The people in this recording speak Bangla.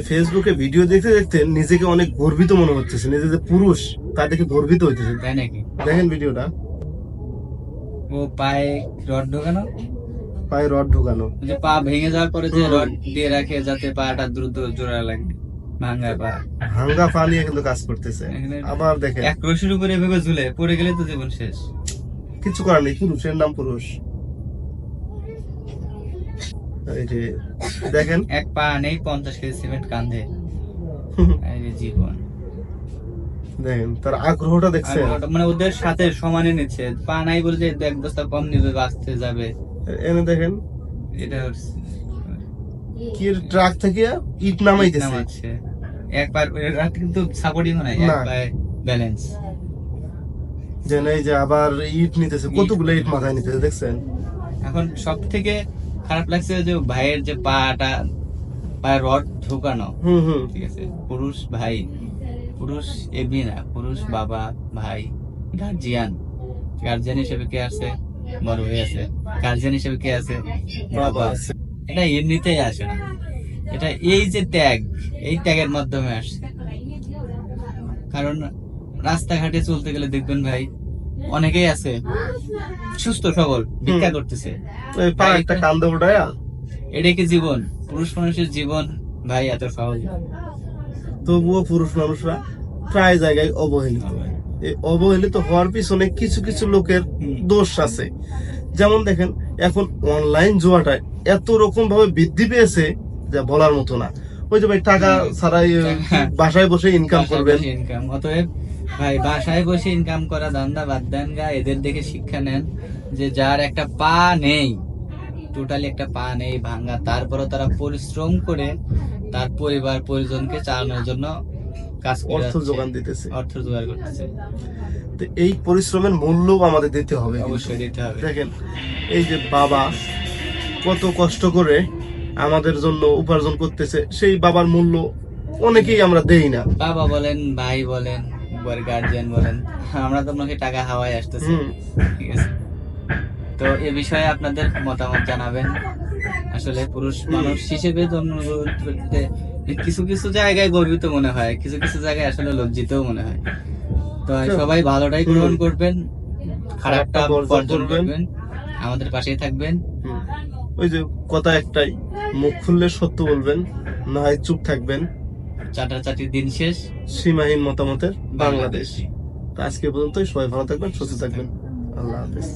ফেসবুকে ভিডিও দেখতে দেখতে নিজেকে অনেক গর্বিত মনে হচ্ছে, নিজে যে পুরুষ তা দেখে গর্বিত হইতেছে। তাই নাকি? দেখেন ভিডিওটা। ও পায়ে রড ঢোকানো, পায়ে রড ঢোকানো, যে পা ভেঙে যাওয়ার পরে যে রড দিয়ে রাখে যাতে পাটা দ্রুত জোড়া লাগে, ভাঙা পা। ভাঙ্গা পা নিয়ে কিন্তু কাজ করতেছে। এখানে আবার দেখেন এক রশির উপরে এভাবে ঝুলে পড়ে গেলে তো জীবন শেষ। কিছু করার নেই, পুরুষের নাম পুরুষ। এই যে দেখেন, এক পা নেই, 50 কেজি সিমেন্ট কাঁধে, এই যে জীবন। দেখেন তার আগ্রহটা দেখছেন। আর ওটা মানে ওদের সাথে সমানে নিচ্ছে, পা নাই বলে যে এক বস্তা কম নিবে, বাঁচতে যাবে। এনে দেখেন এটা হচ্ছে কি ট্রাক থেকে ইট নামাইতেছে। নামাচ্ছে। একবার রাত কিন্তু সাপোর্টিং নাই, এক না। পায়ে ব্যালেন্স। যে এই যে আবার ইট নিতেছে, কতগুলো ইট মাথায় নিতেছে দেখছেন। এখন সব থেকে খারাপ লাগছে যে ভাইয়ের যে পাটা, পায়ে রড ঢুকানো। হুম ঠিক আছে, পুরুষ ভাই, পুরুষ এবি না, পুরুষ বাবা, ভাই, গার্জিয়ান। গার্জিয়ান হিসেবে কে আছে? বড় হয়ে আছে। গার্জিয়ান হিসেবে কে আছে? বাবা আছে। এটা এমনিতেই আসে না, এটা এই যে ত্যাগ, এই ত্যাগের মাধ্যমে আসছে। কারণ রাস্তাঘাটে চলতে গেলে দেখবেন ভাই, অনেকেই আছে সুস্থ সবল, ভিক্ষা করতেছে। এই পা একটা কান্দে উঠায়া, এটা কি জীবন? পুরুষ মানুষের জীবন ভাই এত সহজ না। তবুও পুরুষ মানুষরা প্রায় জায়গায় অবহেলিত। এই অবহেলিত হওয়ার পিছনে কিছু কিছু লোকের দোষ আছে। যেমন দেখেন, এখন অনলাইন জুয়াটা এত রকম ভাবে বৃদ্ধি পেয়েছে যা বলার মতো না। ওই যে ভাই টাকা ছাড়াই বাসায় বসে ইনকাম করবেন। ইনকাম, অতএব ভাই বাসায় বসে ইনকাম করা ধান্দা বাদ দেন গা, এদের দেখে শিক্ষা নেন যে যার একটা পা নেই, টোটালি একটা পা নেই ভাঙা, তারপরও তারা পরিশ্রম করে তার পরিবার পরিজনকে চালানোর জন্য কাজ করে অর্থ যাচ্ছে, যোগান দিতেছে। অর্থ জোগাড় করতেছে। তো এই পরিশ্রমের মূল্য আমাদের দিতে হবে। অবশ্যই দিতে হবে। দেখেন এই যে বাবা কত কষ্ট করে আমাদের জন্য উপার্জন করতেছে, সেই বাবার মূল্য অনেকেই আমরা দেই না। বাবা বলেন, ভাই বলেন, গার্জিয়ান বলেন, আমরা তো আপনাকে টাকা হাওয়ায় আসতেছি। ঠিক আছে, তো এ বিষয়ে আপনাদের মতামত জানাবেন। আসলে পুরুষ মানুষ হিসেবে জন্মগ্রহণ করতে কিছু কিছু জায়গায় গর্বিত মনে হয়, কিছু কিছু জায়গায় আসলে লজ্জিতও মনে হয়। তো সবাই ভালোটাই গ্রহণ করবেন, খারাপটা বর্জন করবেন, আমাদের পাশেই থাকবেন। ওই যে কথা একটাই, মুখ খুললে সত্য বলবেন, না হয় চুপ থাকবেন। চাটাচাটির দিন শেষ, সীমাহীন মতামতের বাংলাদেশ। আজকে পর্যন্তই, সবাই ভালো থাকবেন, সুস্থ থাকবেন। আল্লাহ হাফেজ।